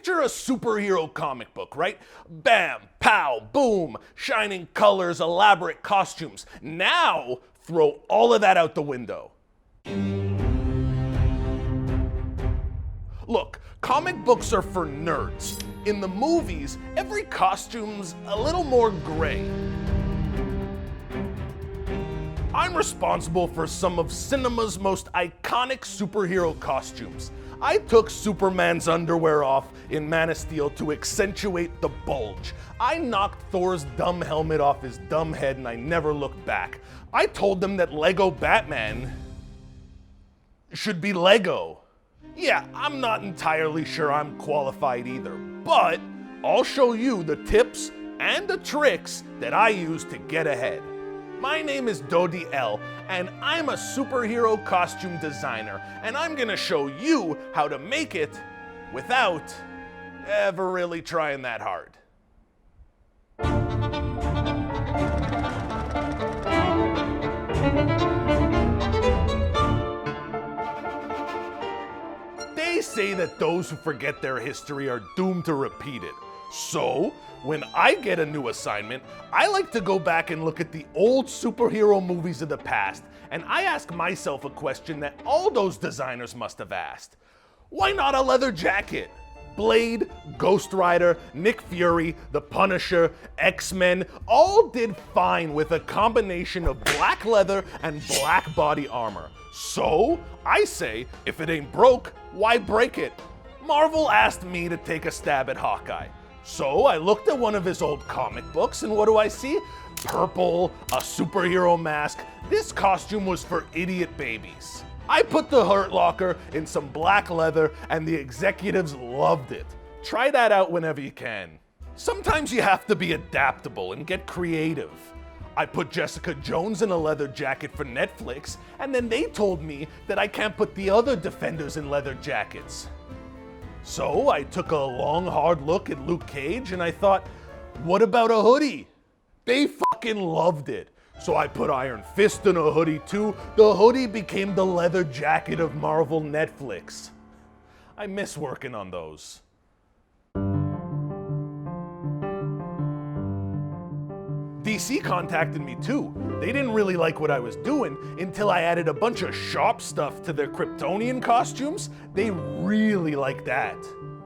Picture a superhero comic book, right? Bam, pow, boom, shining colors, elaborate costumes. Now, throw all of that out the window. Look, comic books are for nerds. In the movies, every costume's a little more gray. I'm responsible for some of cinema's most iconic superhero costumes. I took Superman's underwear off in Man of Steel to accentuate the bulge. I knocked Thor's dumb helmet off his dumb head and I never looked back. I told them that Lego Batman should be Lego. Yeah, I'm not entirely sure I'm qualified either, but I'll show you the tips and the tricks that I use to get ahead. My name is Dode L, and I'm a superhero costume designer, and I'm gonna show you how to make it without ever really trying that hard. They say that those who forget their history are doomed to repeat it. So, when I get a new assignment, I like to go back and look at the old superhero movies of the past, and I ask myself a question that all those designers must have asked. Why not a leather jacket? Blade, Ghost Rider, Nick Fury, The Punisher, X-Men all did fine with a combination of black leather and black body armor. So, I say, if it ain't broke, why break it? Marvel asked me to take a stab at Hawkeye. So I looked at one of his old comic books, and what do I see? Purple, a superhero mask. This costume was for idiot babies. I put the Hurt Locker in some black leather, and the executives loved it. Try that out whenever you can. Sometimes you have to be adaptable and get creative. I put Jessica Jones in a leather jacket for Netflix, and then they told me that I can't put the other Defenders in leather jackets. So I took a long, hard look at Luke Cage and I thought, what about a hoodie? They fucking loved it. So I put Iron Fist in a hoodie too. The hoodie became the leather jacket of Marvel Netflix. I miss working on those. DC contacted me too. They didn't really like what I was doing until I added a bunch of sharp stuff to their Kryptonian costumes. They really like that.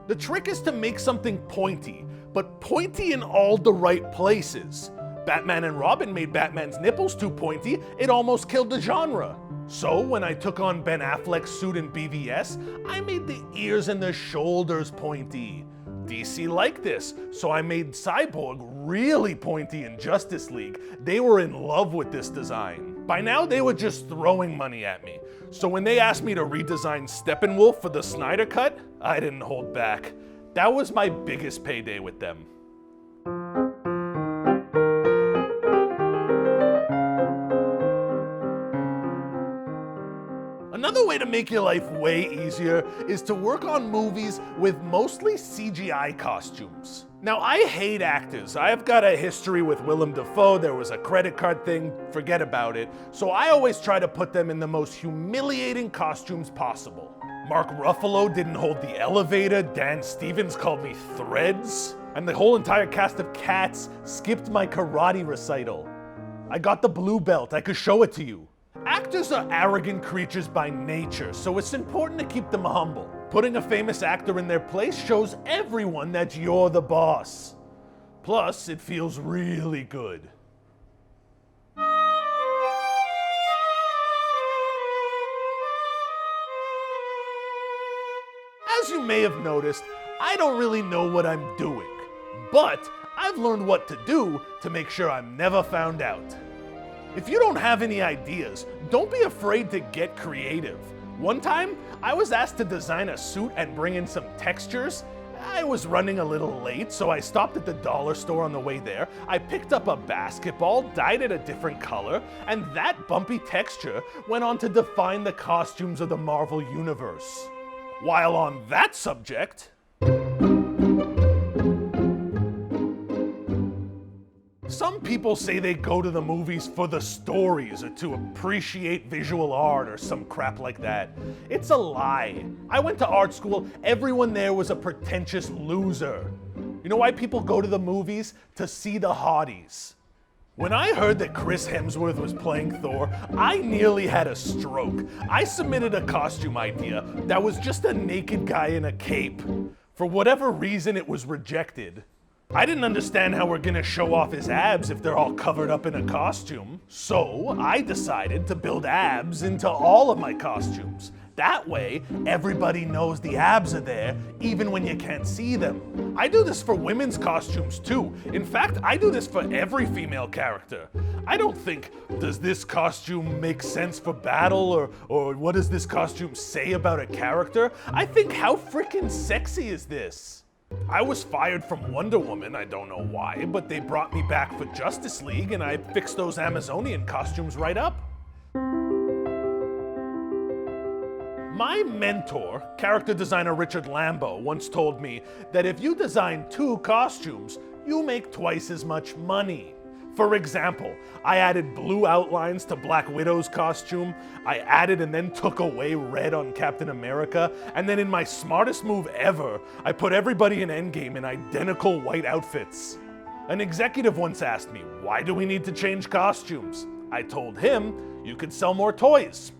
The trick is to make something pointy, but pointy in all the right places. Batman and Robin made Batman's nipples too pointy, it almost killed the genre. So when I took on Ben Affleck's suit in BVS, I made the ears and the shoulders pointy. DC liked this, so I made Cyborg really pointy in Justice League. They were in love with this design. By now, they were just throwing money at me. So when they asked me to redesign Steppenwolf for the Snyder Cut, I didn't hold back. That was my biggest payday with them. Another way to make your life way easier is to work on movies with mostly CGI costumes. Now, I hate actors. I've got a history with Willem Dafoe. There was a credit card thing, forget about it. So I always try to put them in the most humiliating costumes possible. Mark Ruffalo didn't hold the elevator. Dan Stevens called me Threads. And the whole entire cast of Cats skipped my karate recital. I got the blue belt. I could show it to you. Actors are arrogant creatures by nature, so it's important to keep them humble. Putting a famous actor in their place shows everyone that you're the boss. Plus, it feels really good. As you may have noticed, I don't really know what I'm doing, but I've learned what to do to make sure I'm never found out. If you don't have any ideas, don't be afraid to get creative. One time, I was asked to design a suit and bring in some textures. I was running a little late, so I stopped at the dollar store on the way there. I picked up a basketball, dyed it a different color, and that bumpy texture went on to define the costumes of the Marvel Universe. While on that subject, some people say they go to the movies for the stories or to appreciate visual art or some crap like that. It's a lie. I went to art school, everyone there was a pretentious loser. You know why people go to the movies? To see the hotties. When I heard that Chris Hemsworth was playing Thor, I nearly had a stroke. I submitted a costume idea that was just a naked guy in a cape. For whatever reason, it was rejected. I didn't understand how we're gonna show off his abs if they're all covered up in a costume. So I decided to build abs into all of my costumes. That way, everybody knows the abs are there, even when you can't see them. I do this for women's costumes too. In fact, I do this for every female character. I don't think, does this costume make sense for battle, or what does this costume say about a character? I think, how freaking sexy is this? I was fired from Wonder Woman, I don't know why, but they brought me back for Justice League and I fixed those Amazonian costumes right up. My mentor, character designer Richard Lambo, once told me that if you design 2 costumes, you make twice as much money. For example, I added blue outlines to Black Widow's costume, I added and then took away red on Captain America, and then in my smartest move ever, I put everybody in Endgame in identical white outfits. An executive once asked me, why do we need to change costumes? I told him, you could sell more toys.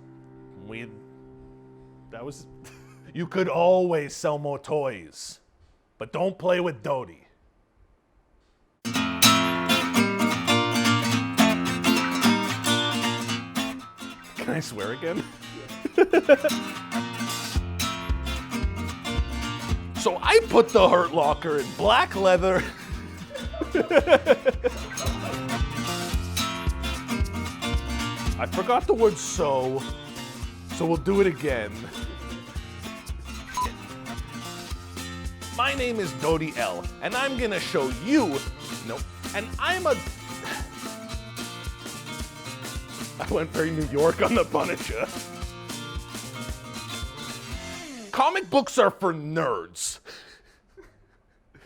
You could always sell more toys, but don't play with Dode. Can I swear again? So I put the Hurt Locker in black leather. I forgot the word so we'll do it again. My name is Dode L, and I'm gonna show you, I went very New York on the Punisher. Comic books are for nerds.